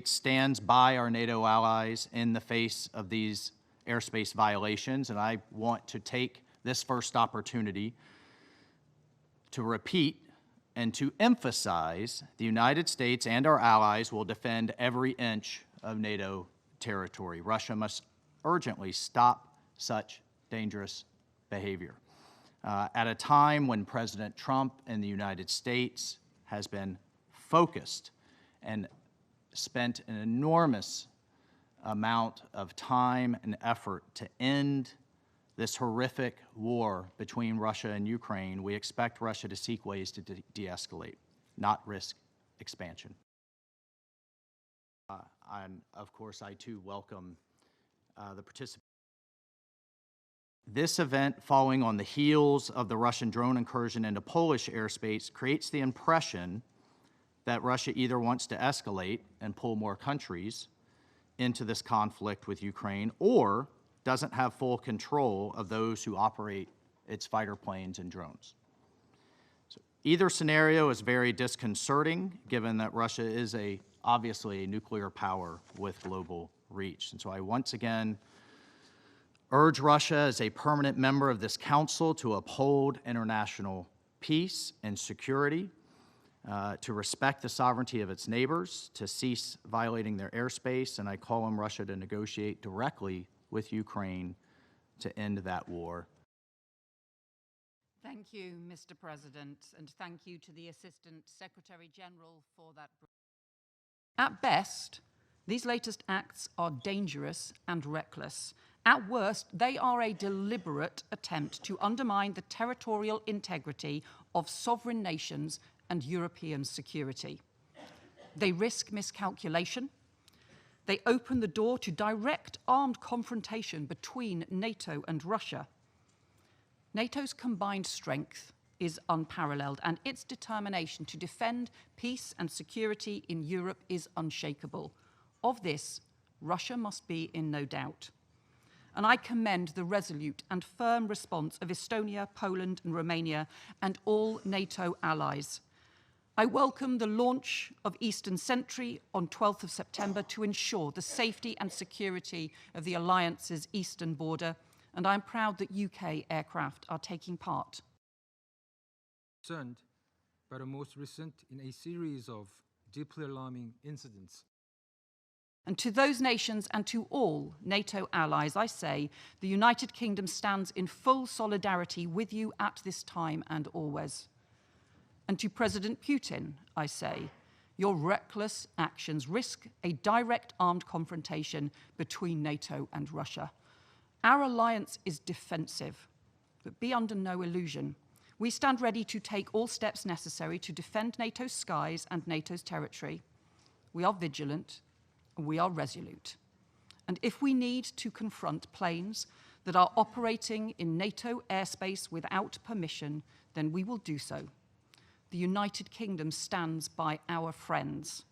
Stands by our NATO allies in the face of these airspace violations, and I want to take this first opportunity to repeat and to emphasize the United States and our allies will defend every inch of NATO territory. Russia must urgently stop such dangerous behavior. At a time when President Trump in the United States has been focused and spent an enormous amount of time and effort to end this horrific war between Russia and Ukraine, we expect Russia to seek ways to de-escalate, not risk expansion. Of course, I too welcome the participation. This event, following on the heels of the Russian drone incursion into Polish airspace, creates the impression that Russia either wants to escalate and pull more countries into this conflict with Ukraine, or doesn't have full control of those who operate its fighter planes and drones. So either scenario is very disconcerting, given that Russia is obviously a nuclear power with global reach. And so I once again urge Russia as a permanent member of this council to uphold international peace and security, to respect the sovereignty of its neighbors, to cease violating their airspace, and I call on Russia to negotiate directly with Ukraine to end that war. Thank you, Mr. President, and thank you to the Assistant Secretary General for that. At best, these latest acts are dangerous and reckless. At worst, they are a deliberate attempt to undermine the territorial integrity of sovereign nations and European security. They risk miscalculation. They open the door to direct armed confrontation between NATO and Russia. NATO's combined strength is unparalleled, and its determination to defend peace and security in Europe is unshakable. Of this, Russia must be in no doubt. And I commend the resolute and firm response of Estonia, Poland, and Romania, and all NATO allies. I welcome the launch of Eastern Sentry on 12th of September to ensure the safety and security of the Alliance's eastern border, and I'm proud that UK aircraft are taking part. Concerned by the most recent in a series of deeply alarming incidents. And to those nations and to all NATO allies, I say, the United Kingdom stands in full solidarity with you at this time and always. And to President Putin, I say, your reckless actions risk a direct armed confrontation between NATO and Russia. Our alliance is defensive, but be under no illusion. We stand ready to take all steps necessary to defend NATO's skies and NATO's territory. We are vigilant, and we are resolute. And if we need to confront planes that are operating in NATO airspace without permission, then we will do so. The United Kingdom stands by our friends.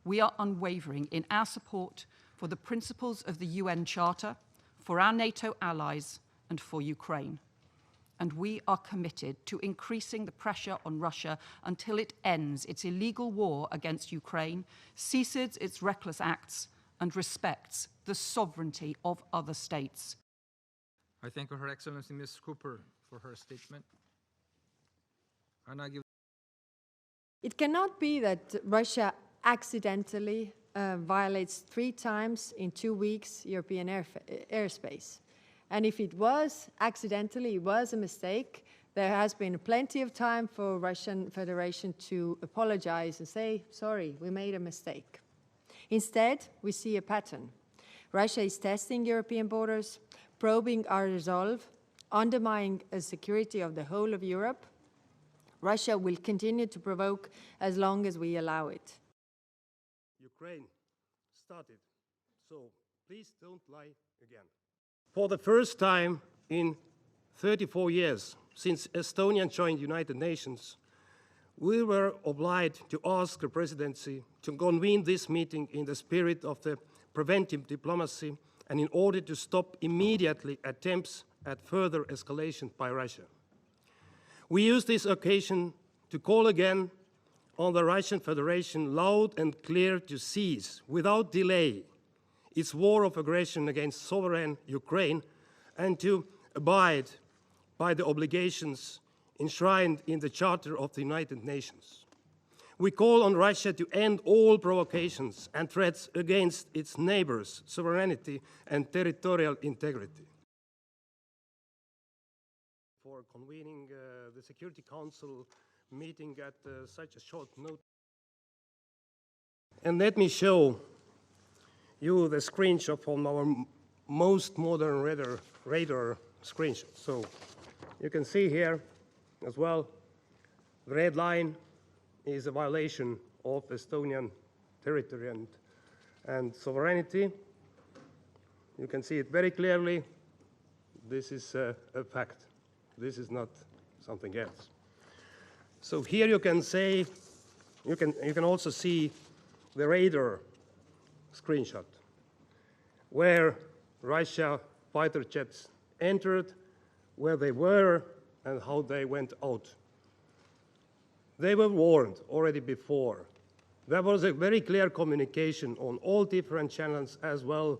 We are unwavering in our support for the principles of the UN Charter, for our NATO allies, and for Ukraine. And we are committed to increasing the pressure on Russia until it ends its illegal war against Ukraine, ceases its reckless acts, and respects the sovereignty of other states. I thank Her Excellency Ms. Cooper for her statement. And I give. It cannot be that Russia accidentally violates 3 times in 2 weeks European airspace. And if it was accidentally, it was a mistake, there has been plenty of time for Russian Federation to apologize and say, sorry, we made a mistake. Instead, we see a pattern. Russia is testing European borders, probing our resolve, undermining the security of the whole of Europe. Russia will continue to provoke as long as we allow it. Ukraine started, so please don't lie again. For the first time in 34 years since Estonia joined the United Nations, we were obliged to ask the presidency to convene this meeting in the spirit of the preventive diplomacy and in order to stop immediately attempts at further escalation by Russia. We use this occasion to call again on the Russian Federation loud and clear to cease, without delay, its war of aggression against sovereign Ukraine and to abide by the obligations enshrined in the Charter of the United Nations. We call on Russia to end all provocations and threats against its neighbors' sovereignty and territorial integrity. For convening the Security Council meeting at such a short notice. And let me show you the screenshot from our most modern radar screenshot. So you can see here as well, the red line is a violation of Estonian territory and sovereignty. You can see it very clearly. This is a fact. This is not something else. So here you can say, you can also see the radar screenshot where Russia fighter jets entered, where they were, and how they went out. They were warned already before. There was a very clear communication on all different channels as well,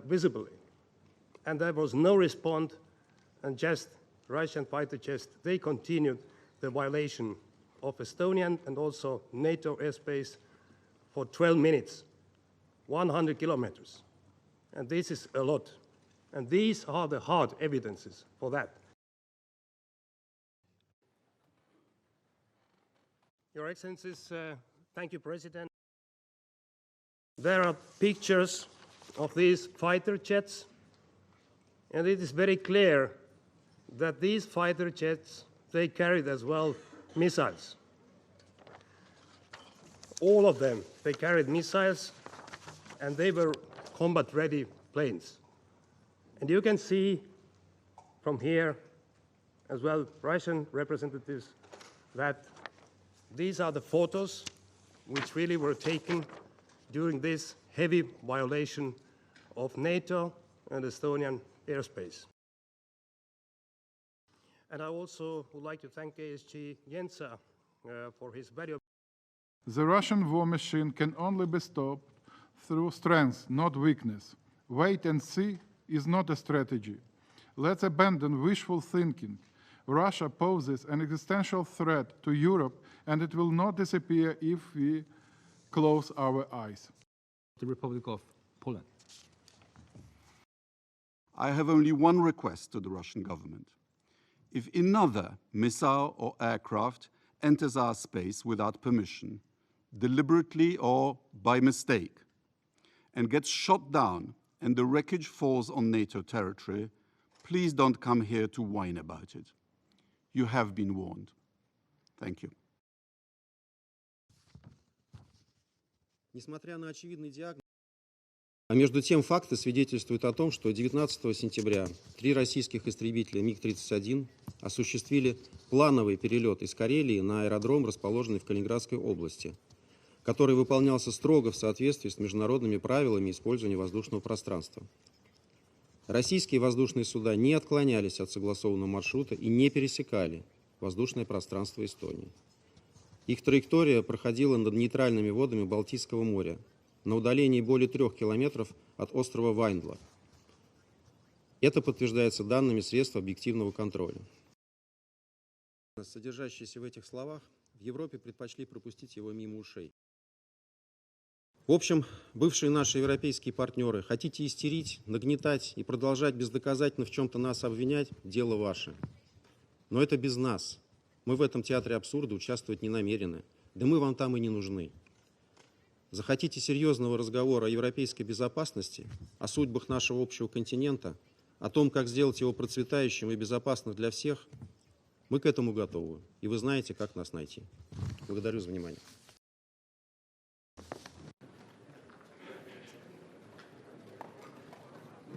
visibly. And there was no response, and just Russian fighter jets, they continued the violation of Estonian and also NATO airspace for 12 minutes, 100 kilometers. And this is a lot. And these are the hard evidences for that. Your Excellencies, thank you, President. There are pictures of these fighter jets, and it is very clear that these fighter jets, they carried as well missiles. All of them, they carried missiles, and they were combat-ready planes. And you can see from here as well, Russian representatives, that these are the photos which really were taken during this heavy violation of NATO and Estonian airspace. And I also would like to thank ASG Jensa for his valuable. The Russian war machine can only be stopped through strength, not weakness. Wait and see is not a strategy. Let's abandon wishful thinking. Russia poses an existential threat to Europe, and it will not disappear if we close our eyes. The Republic of Poland. I have only one request to the Russian government. If another missile or aircraft enters our space without permission, deliberately or by mistake, and gets shot down and the wreckage falls on NATO territory, please don't come here to whine about it. You have been warned. Thank you. Несмотря на очевидный диагноз, а между тем факты свидетельствуют о том, что 19 сентября 3 российских истребителя МиГ-31 осуществили плановый перелет из Карелии на аэродром, расположенный в Калининградской области, который выполнялся строго в соответствии с международными правилами использования воздушного пространства. Российские воздушные суда не отклонялись от согласованного маршрута и не пересекали воздушное пространство Эстонии. Их траектория проходила над нейтральными водами Балтийского моря, на удалении более 3 километров от острова Вайндла. Это подтверждается данными средств объективного контроля. Содержащиеся в этих словах, в Европе предпочли пропустить его мимо ушей. В общем, бывшие наши европейские партнеры, хотите истерить, нагнетать и продолжать бездоказательно в чем-то нас обвинять – дело ваше. Но это без нас. Мы в этом театре абсурда участвовать не намерены. Да мы вам там и не нужны. Захотите серьезного разговора о европейской безопасности, о судьбах нашего общего континента, о том, как сделать его процветающим и безопасным для всех, мы к этому готовы. И вы знаете, как нас найти. Благодарю за внимание.